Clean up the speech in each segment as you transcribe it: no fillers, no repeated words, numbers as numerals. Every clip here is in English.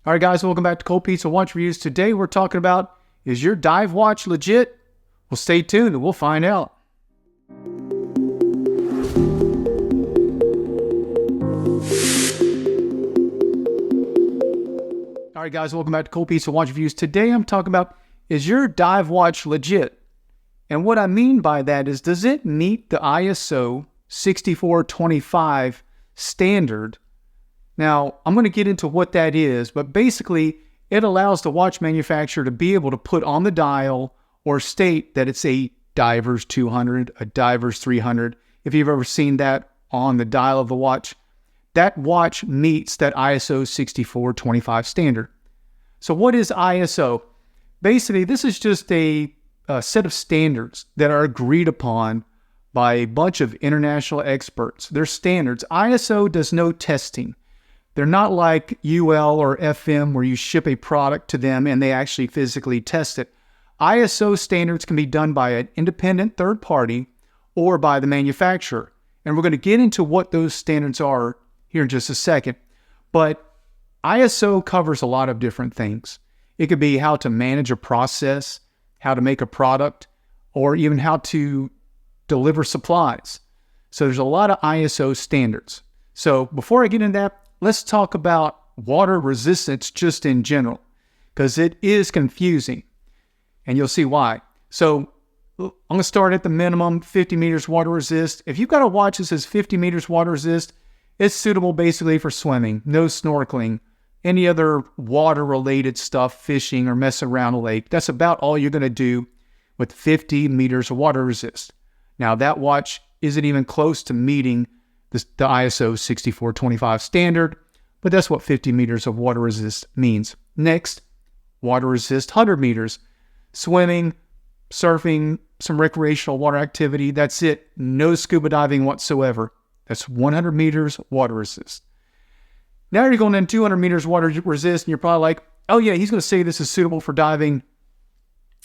All right, guys, welcome back to Cold Pizza Watch Reviews. Today we're talking about, is your dive watch legit? Well, stay tuned and we'll find out. All right, guys, welcome back to Cold Pizza Watch Reviews. Today I'm talking about, is your dive watch legit? And what I mean by that is, does it meet the ISO 6425 standard? Now, I'm going to get into what that is, but basically, it allows the watch manufacturer to be able to put on the dial or state that it's a diver's 200, a diver's 300. If you've ever seen that on the dial of the watch, that watch meets that ISO 6425 standard. So what is ISO? Basically, this is just a set of standards that are agreed upon by a bunch of international experts. They're standards. ISO does no testing. They're not like UL or FM where you ship a product to them and they actually physically test it. ISO standards can be done by an independent third party or by the manufacturer. And we're going to get into what those standards are here in just a second. But ISO covers a lot of different things. It could be how to manage a process, how to make a product, or even how to deliver supplies. So there's a lot of ISO standards. So before I get into that, let's talk about water resistance just in general, because it is confusing, and you'll see why. So I'm going to start at the minimum, 50 meters water resist. If you've got a watch that says 50 meters water resist, it's suitable basically for swimming, no snorkeling, any other water-related stuff, fishing or messing around a lake. That's about all you're going to do with 50 meters of water resist. Now, that watch isn't even close to meeting the ISO 6425 standard, but that's what 50 meters of water resist means. Next, water resist 100 meters. Swimming, surfing, some recreational water activity, that's it. No scuba diving whatsoever. That's 100 meters water resist. Now you're going in 200 meters water resist, and you're probably like, oh yeah, he's going to say this is suitable for diving.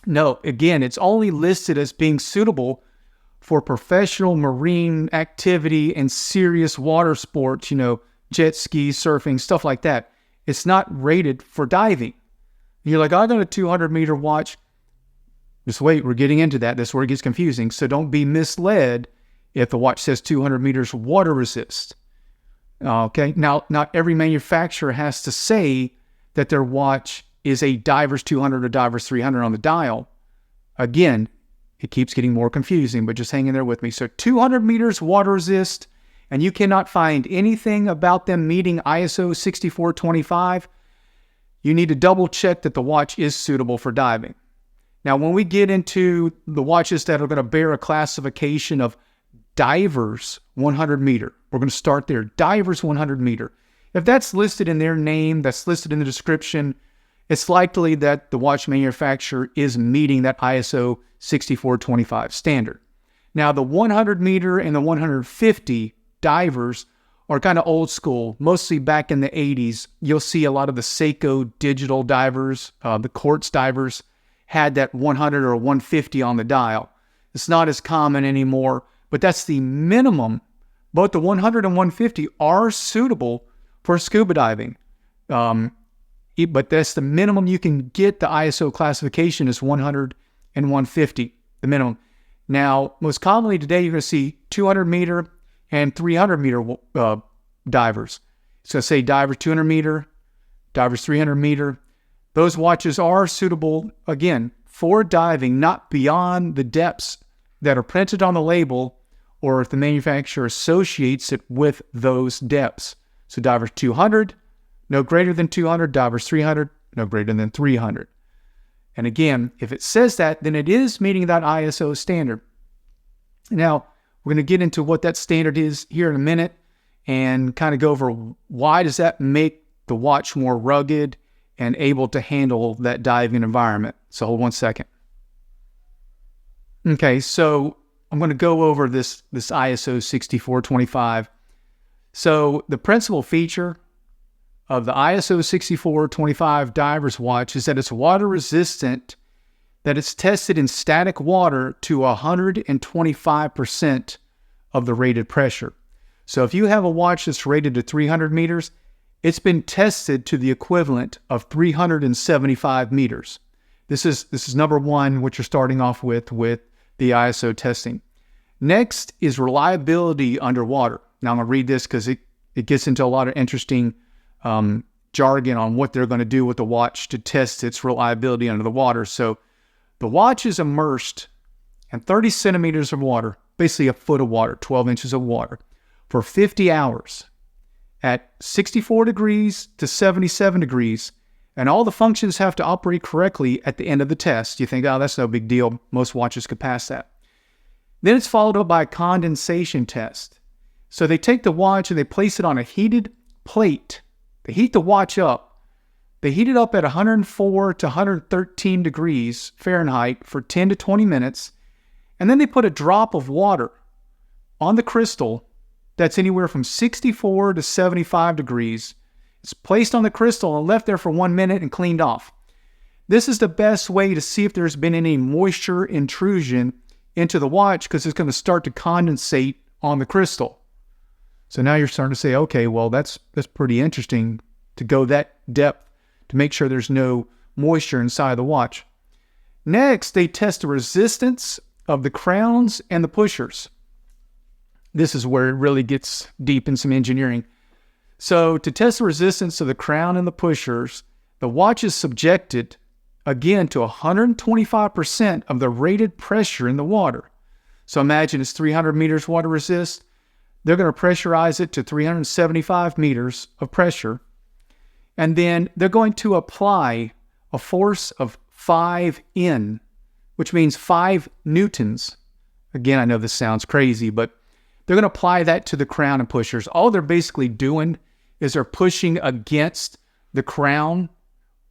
No, again, it's only listed as being suitable for professional marine activity and serious water sports, jet ski, surfing, stuff like that. It's not rated for diving. You're like, I got a 200 meter watch. Just wait, we're getting into that. That's where it gets confusing. So don't be misled if the watch says 200 meters water resist. Okay, now not every manufacturer has to say that their watch is a diver's 200 or diver's 300 on the dial. Again, it keeps getting more confusing, but just hang in there with me. So 200 meters water resist, and you cannot find anything about them meeting ISO 6425. You need to double check that the watch is suitable for diving. Now, when we get into the watches that are going to bear a classification of divers 100 meter, we're going to start there. Divers 100 meter. If that's listed in their name, that's listed in the description, it's likely that the watch manufacturer is meeting that ISO 6425 standard. Now, the 100 meter and the 150 divers are kind of old school. Mostly back in the 80s, you'll see a lot of the Seiko digital divers, the quartz divers, had that 100 or 150 on the dial. It's not as common anymore, but that's the minimum. Both the 100 and 150 are suitable for scuba diving. But that's the minimum you can get. The ISO classification is 100 and 150, the minimum. Now, most commonly today, you're going to see 200 meter and 300 meter divers. It's going to say divers 200 meter, divers 300 meter. Those watches are suitable, again, for diving, not beyond the depths that are printed on the label or if the manufacturer associates it with those depths. So divers 200, no greater than 200, divers 300, no greater than 300. And again, if it says that, then it is meeting that ISO standard. Now, we're going to get into what that standard is here in a minute and kind of go over why does that make the watch more rugged and able to handle that diving environment. So hold one second. Okay, so I'm going to go over this ISO 6425. So the principal feature of the ISO 6425 diver's watch is that it's water resistant, that it's tested in static water to 125% of the rated pressure. So if you have a watch that's rated to 300 meters, it's been tested to the equivalent of 375 meters. This is number one, what you're starting off with the ISO testing. Next is reliability underwater. Now I'm going to read this because it gets into a lot of interesting jargon on what they're going to do with the watch to test its reliability under the water. So the watch is immersed in 30 centimeters of water, basically a foot of water, 12 inches of water, for 50 hours at 64 degrees to 77 degrees. And all the functions have to operate correctly at the end of the test. You think, oh, that's no big deal. Most watches could pass that. Then it's followed up by a condensation test. So they take the watch and they place it on a heated plate. They heat the watch up. They heat it up at 104 to 113 degrees Fahrenheit for 10 to 20 minutes. And then they put a drop of water on the crystal that's anywhere from 64 to 75 degrees. It's placed on the crystal and left there for 1 minute and cleaned off. This is the best way to see if there's been any moisture intrusion into the watch, because it's going to start to condensate on the crystal. So now you're starting to say, okay, well, that's pretty interesting to go that depth to make sure there's no moisture inside the watch. Next, they test the resistance of the crowns and the pushers. This is where it really gets deep in some engineering. So to test the resistance of the crown and the pushers, the watch is subjected again to 125% of the rated pressure in the water. So imagine it's 300 meters water resist. They're going to pressurize it to 375 meters of pressure. And then they're going to apply a force of 5N, which means 5 newtons. Again, I know this sounds crazy, but they're going to apply that to the crown and pushers. All they're basically doing is they're pushing against the crown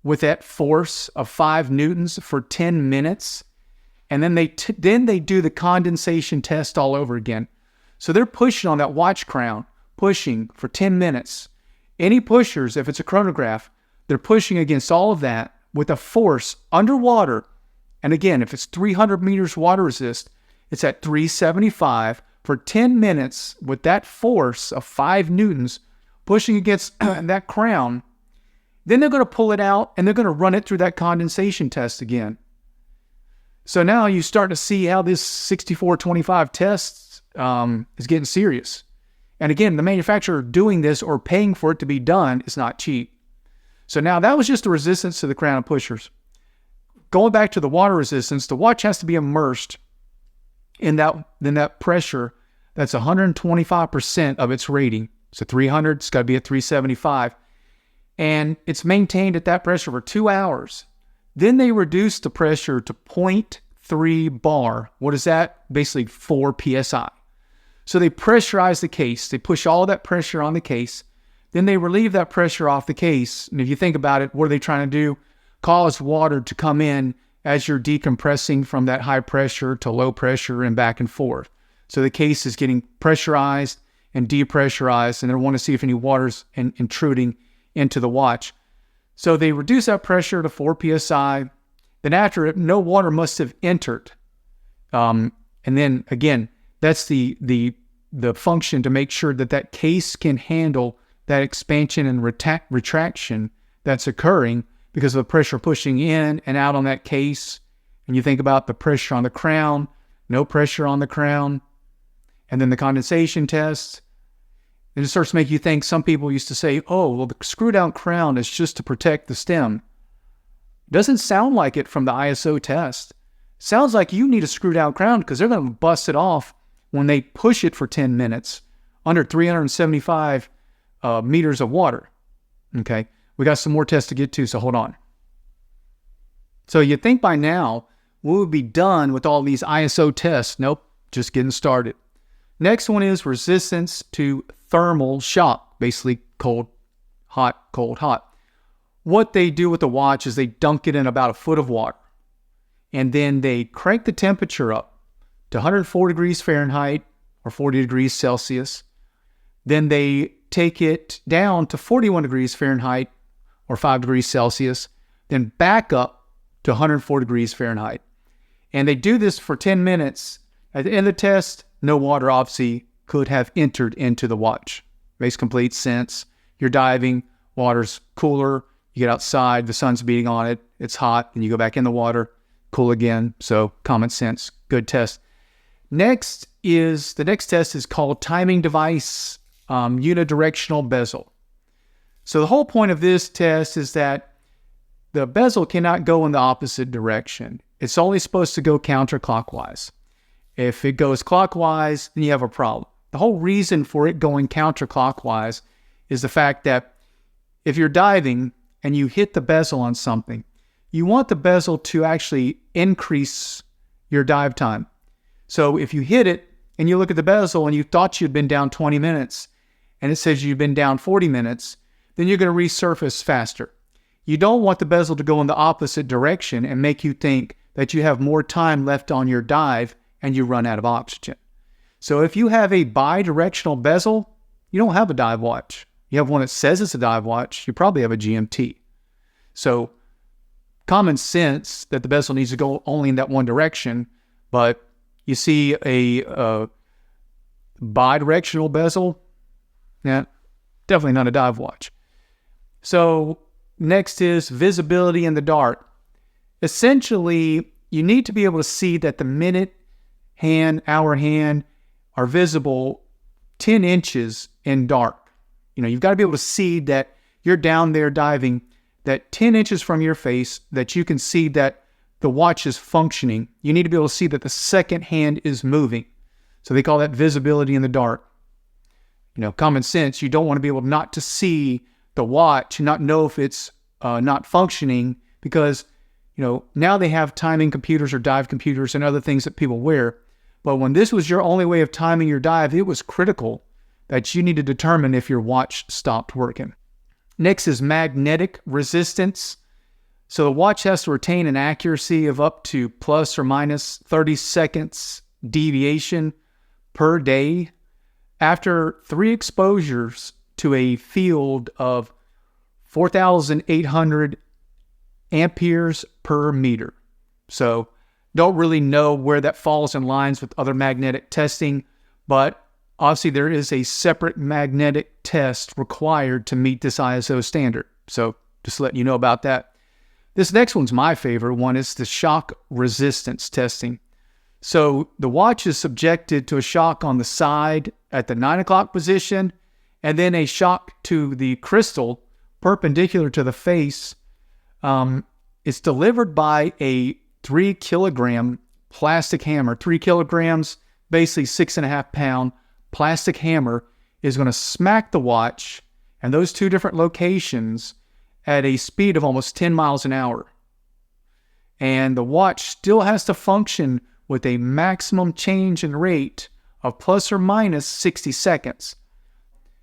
with that force of 5 newtons for 10 minutes. And then they do the condensation test all over again. So they're pushing on that watch crown, pushing for 10 minutes. Any pushers, if it's a chronograph, they're pushing against all of that with a force underwater. And again, if it's 300 meters water resist, it's at 375 for 10 minutes with that force of 5 newtons pushing against that crown. Then they're going to pull it out and they're going to run it through that condensation test again. So now you start to see how this 6425 test is getting serious. And again, the manufacturer doing this or paying for it to be done is not cheap. So now that was just the resistance to the crown and pushers. Going back to the water resistance, the watch has to be immersed in that pressure that's 125% of its rating. So 300, it's got to be at 375. And it's maintained at that pressure for 2 hours. Then they reduce the pressure to 0.3 bar. What is that? Basically 4 psi. So they pressurize the case. They push all that pressure on the case. Then they relieve that pressure off the case. And if you think about it, what are they trying to do? Cause water to come in as you're decompressing from that high pressure to low pressure and back and forth. So the case is getting pressurized and depressurized, and they want to see if any water's intruding into the watch. So they reduce that pressure to 4 psi. Then after it, no water must have entered. And then again, that's the function to make sure that that case can handle that expansion and retraction that's occurring because of the pressure pushing in and out on that case. And you think about the pressure on the crown, no pressure on the crown, and then the condensation test. And it starts to make you think. Some people used to say, oh, well, the screw down crown is just to protect the stem. Doesn't sound like it from the ISO test. Sounds like you need a screw down crown because they're going to bust it off when they push it for 10 minutes under 375 meters of water. Okay, we got some more tests to get to, so hold on. So you'd think by now we would be done with all these ISO tests. Nope, just getting started. Next one is resistance to thermal shock, basically cold, hot, cold, hot. What they do with the watch is they dunk it in about a foot of water, and then they crank the temperature up to 104 degrees Fahrenheit or 40 degrees Celsius. Then they take it down to 41 degrees Fahrenheit or 5 degrees Celsius, then back up to 104 degrees Fahrenheit. And they do this for 10 minutes. At the end of the test, no water obviously could have entered into the watch. Makes complete sense. You're diving, water's cooler. You get outside, the sun's beating on it, it's hot, and you go back in the water, cool again. So common sense, good test. The next test is called timing device unidirectional bezel. So the whole point of this test is that the bezel cannot go in the opposite direction. It's only supposed to go counterclockwise. If it goes clockwise, then you have a problem. The whole reason for it going counterclockwise is the fact that if you're diving and you hit the bezel on something, you want the bezel to actually increase your dive time. So if you hit it and you look at the bezel and you thought you'd been down 20 minutes and it says you've been down 40 minutes, then you're going to resurface faster. You don't want the bezel to go in the opposite direction and make you think that you have more time left on your dive and you run out of oxygen. So if you have a bi-directional bezel, you don't have a dive watch. You have one that says it's a dive watch, you probably have a GMT. So common sense that the bezel needs to go only in that one direction, but you see a bi-directional bezel, yeah, definitely not a dive watch. So next is visibility in the dark. Essentially, you need to be able to see that the minute hand, hour hand are visible 10 inches in dark. You've got to be able to see that you're down there diving, that 10 inches from your face, that you can see that the watch is functioning. You need to be able to see that the second hand is moving. So they call that visibility in the dark. Common sense, you don't want to be able not to see the watch and not know if it's not functioning because, now they have timing computers or dive computers and other things that people wear. But when this was your only way of timing your dive, it was critical that you need to determine if your watch stopped working. Next is magnetic resistance. So the watch has to retain an accuracy of up to plus or minus 30 seconds deviation per day after 3 exposures to a field of 4,800 amperes per meter. So don't really know where that falls in lines with other magnetic testing, but obviously there is a separate magnetic test required to meet this ISO standard. So just letting you know about that. This next one's my favorite one. Is the shock resistance testing. So the watch is subjected to a shock on the side at the 9 o'clock position, and then a shock to the crystal perpendicular to the face. It's delivered by a 3 kilogram plastic hammer. 3 kilograms, basically 6.5 pound plastic hammer is going to smack the watch and those 2 different locations at a speed of almost 10 miles an hour. And the watch still has to function with a maximum change in rate of plus or minus 60 seconds.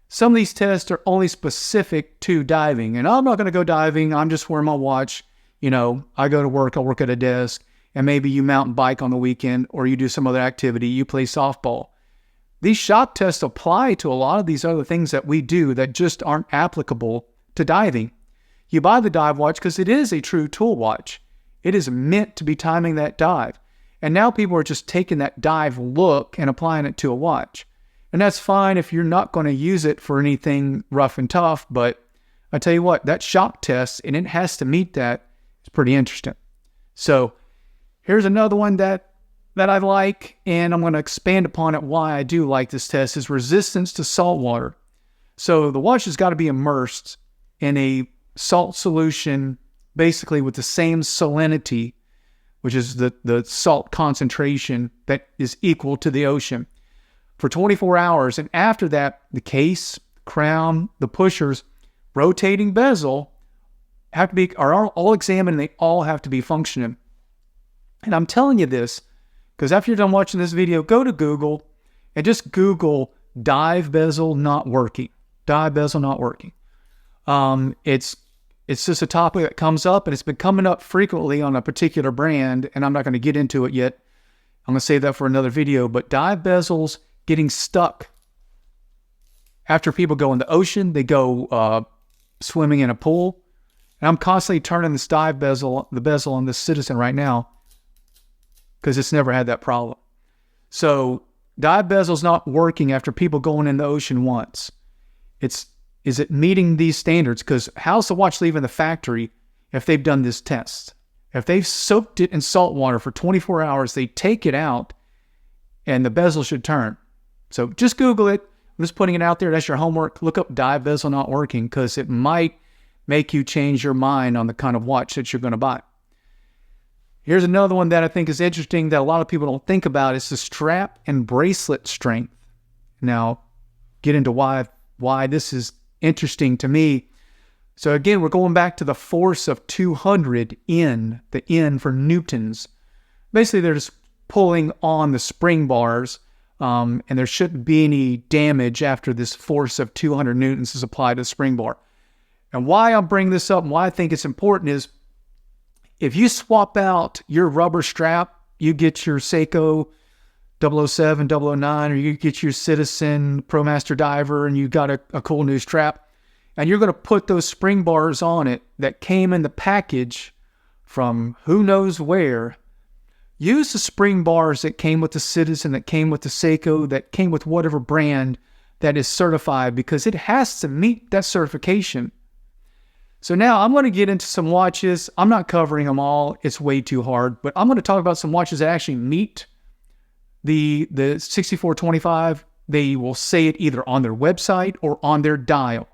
Some of these tests are only specific to diving, and I'm not going to go diving. I'm just wearing my watch. I go to work, I work at a desk, and maybe you mountain bike on the weekend or you do some other activity, you play softball. These shock tests apply to a lot of these other things that we do that just aren't applicable to diving. You buy the dive watch because it is a true tool watch. It is meant to be timing that dive. And now people are just taking that dive look and applying it to a watch. And that's fine if you're not going to use it for anything rough and tough, but I tell you what, that shock test, and it has to meet that, is pretty interesting. So here's another one that I like, and I'm going to expand upon it why I do like this test, is resistance to salt water. So the watch has got to be immersed in a salt solution, basically with the same salinity, which is the salt concentration that is equal to the ocean, for 24 hours. And after that, the case, crown, the pushers, rotating bezel are all examined, and they all have to be functioning. And I'm telling you this because after you're done watching this video, go to Google and just Google dive bezel not working. Dive bezel not working. It's just a topic that comes up, and it's been coming up frequently on a particular brand, and I'm not going to get into it yet. I'm going to save that for another video, but dive bezels getting stuck. After people go in the ocean, they go swimming in a pool. And I'm constantly turning this the bezel on this Citizen right now because it's never had that problem. So dive bezel's not working after people going in the ocean once. It's Is it meeting these standards? Because how's the watch leaving the factory if they've done this test? If they've soaked it in salt water for 24 hours, they take it out and the bezel should turn. So just Google it. I'm just putting it out there. That's your homework. Look up dive bezel not working, because it might make you change your mind on the kind of watch that you're going to buy. Here's another one that I think is interesting that a lot of people don't think about. It's the strap and bracelet strength. Now, get into why this is interesting to me. So again, we're going back to the force of 200 N, the N for newtons. Basically, they're just pulling on the spring bars, and there shouldn't be any damage after this force of 200 newtons is applied to the spring bar. And why I'm bringing this up and why I think it's important is, if you swap out your rubber strap, you get your Seiko 007, 009, or you get your Citizen ProMaster Diver, and you got a cool new strap, and you're going to put those spring bars on it that came in the package from who knows where. Use the spring bars that came with the Citizen, that came with the Seiko, that came with whatever brand that is certified, because it has to meet that certification. So now I'm going to get into some watches. I'm not covering them all. It's way too hard. But I'm going to talk about some watches that actually meet the 6425. They will say it either on their website or on their dial.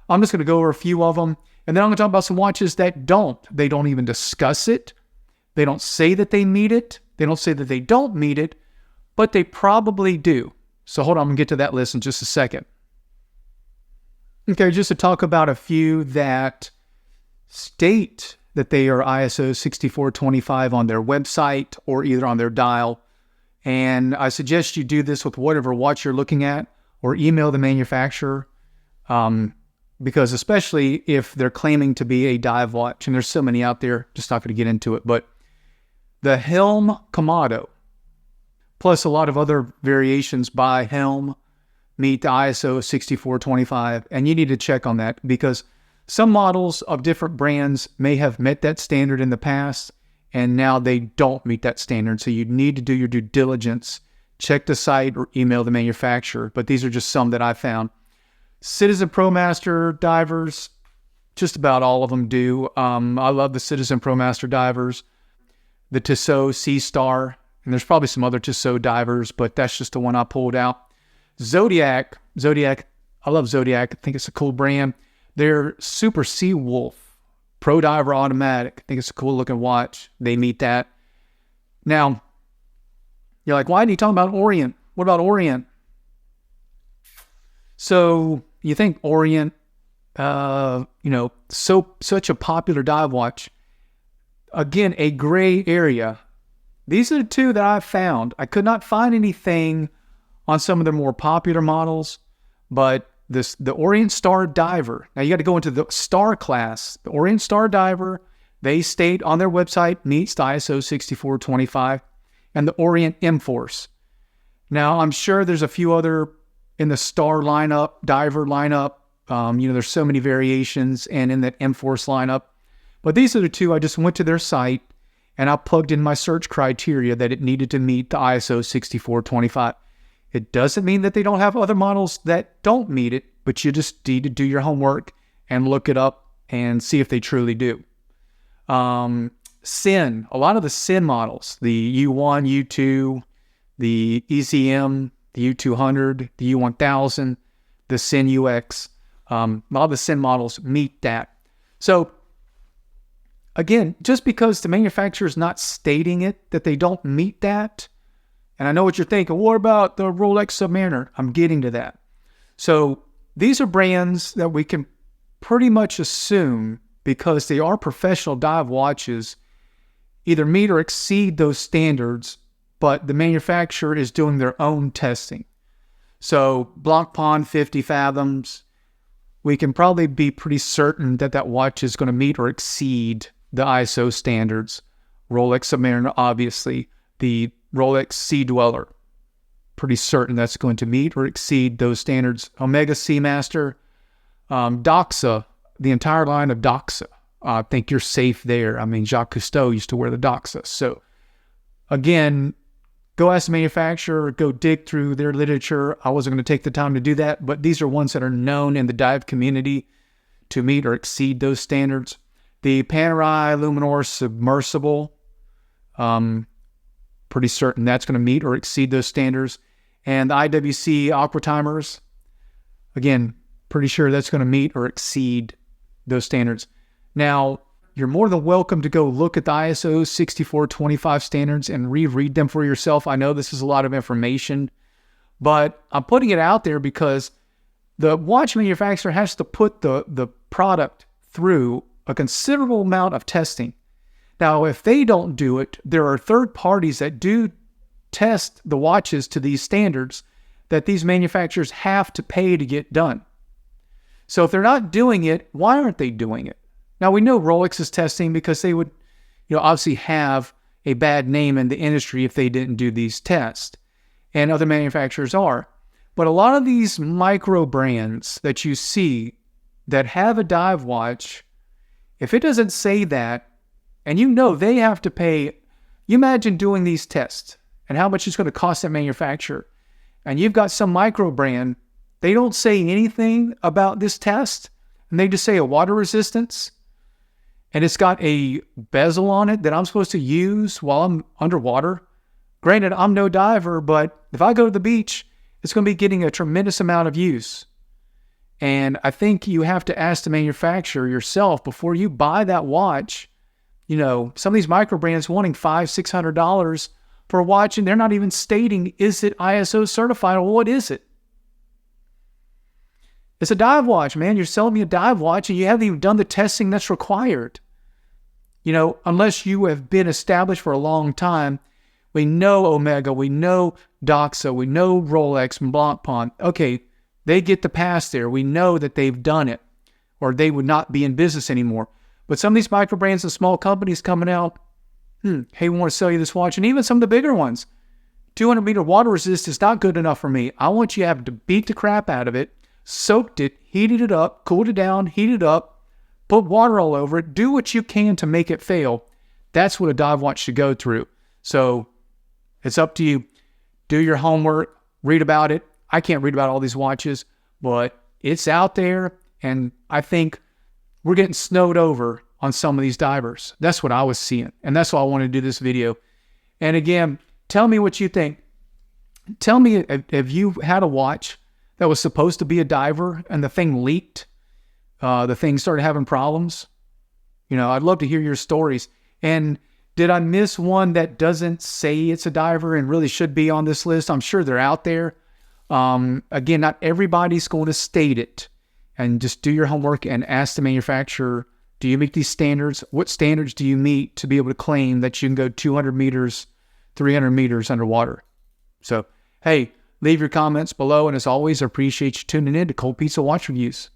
I'm just going to go over a few of them. And then I'm going to talk about some watches that don't. They don't even discuss it. They don't say that they meet it. They don't say that they don't meet it. But they probably do. So hold on. I'm going to get to that list in just a second. Okay, just to talk about a few that state that they are ISO 6425 on their website or either on their dial. And I suggest you do this with whatever watch you're looking at, or email the manufacturer, because especially if they're claiming to be a dive watch, and there's so many out there, just not going to get into it, but the Helm Kamado, plus a lot of other variations by Helm, meet the ISO 6425, and you need to check on that, because some models of different brands may have met that standard in the past, and now they don't meet that standard. So you need to do your due diligence, check the site, or email the manufacturer. But these are just some that I found. Citizen ProMaster divers, just about all of them do. I love the Citizen ProMaster divers, the Tissot Sea-Star, and there's probably some other Tissot divers, but that's just the one I pulled out. Zodiac, I love Zodiac. I think it's a cool brand. Their Super Sea Wolf Pro Diver Automatic, I think it's a cool looking watch. They meet that. Now, you're like, why are you talking about Orient? What about Orient? So you think Orient, such a popular dive watch. Again, a gray area. These are the two that I found. I could not find anything on some of the more popular models, but the Orient Star Diver. Now you got to go into the Star class. The Orient Star Diver, they state on their website, meets the ISO 6425, and the Orient M-Force. Now I'm sure there's a few other in the Star lineup, Diver lineup. There's so many variations, and in that M-Force lineup. But these are the two. I just went to their site and I plugged in my search criteria that it needed to meet the ISO 6425. It doesn't mean that they don't have other models that don't meet it, but you just need to do your homework and look it up and see if they truly do. Sin, a lot of the Sin models, the U1, U2, the ECM, the U200, the U1000, the Sin UX, a lot of the Sin models meet that. So again, just because the manufacturer is not stating it, that they don't meet that. And I know what you're thinking, what about the Rolex Submariner? I'm getting to that. So these are brands that we can pretty much assume, because they are professional dive watches, either meet or exceed those standards, but the manufacturer is doing their own testing. So Blanc Pond 50 fathoms, we can probably be pretty certain that that watch is going to meet or exceed the ISO standards. Rolex Submariner, obviously. The Rolex Sea Dweller, pretty certain that's going to meet or exceed those standards. Omega Seamaster, Doxa, the entire line of Doxa. I think you're safe there. I mean, Jacques Cousteau used to wear the Doxa. So again, Go ask the manufacturer, go dig through their literature. I wasn't going to take the time to do that, but these are ones that are known in the dive community to meet or exceed those standards. The Panerai Luminor Submersible, pretty certain that's going to meet or exceed those standards. And the IWC Aquatimers, again, pretty sure that's going to meet or exceed those standards. Now, you're more than welcome to go look at the ISO 6425 standards and reread them for yourself. I know this is a lot of information, but I'm putting it out there because the watch manufacturer has to put the product through a considerable amount of testing. Now, if they don't do it, there are third parties that do test the watches to these standards that these manufacturers have to pay to get done. So if they're not doing it, why aren't they doing it? Now, we know Rolex is testing because they would, obviously have a bad name in the industry if they didn't do these tests. And other manufacturers are. But a lot of these micro brands that you see that have a dive watch, if it doesn't say that, and they have to pay, you imagine doing these tests and how much it's going to cost that manufacturer. And you've got some micro brand, they don't say anything about this test, and they just say a water resistance, and it's got a bezel on it that I'm supposed to use while I'm underwater. Granted, I'm no diver, but if I go to the beach, it's going to be getting a tremendous amount of use. And I think you have to ask the manufacturer yourself before you buy that watch. Some of these micro brands wanting $500, $600 for a watch, and they're not even stating, is it ISO certified or what is it? It's a dive watch, man. You're selling me a dive watch and you haven't even done the testing that's required. Unless you have been established for a long time. We know Omega, we know Doxa, we know Rolex and Blancpain. Okay, they get the pass there. We know that they've done it or they would not be in business anymore. But some of these micro brands and small companies coming out, hey, we want to sell you this watch. And even some of the bigger ones, 200 meter water resist is not good enough for me. I want you to have to beat the crap out of it, soaked it, heated it up, cooled it down, heated it up, put water all over it, do what you can to make it fail. That's what a dive watch should go through. So it's up to you. Do your homework, read about it. I can't read about all these watches, but it's out there, and I think we're getting snowed over on some of these divers. That's what I was seeing, and that's why I wanted to do this video. And again, tell me what you think. Tell me if you had a watch that was supposed to be a diver and the thing leaked, the thing started having problems. I'd love to hear your stories. And did I miss one that doesn't say it's a diver and really should be on this list? I'm sure they're out there. Again, not everybody's going to state it. And just do your homework and ask the manufacturer, do you meet these standards? What standards do you meet to be able to claim that you can go 200 meters, 300 meters underwater? So, hey, leave your comments below. And as always, I appreciate you tuning in to Cold Pizza Watch Reviews.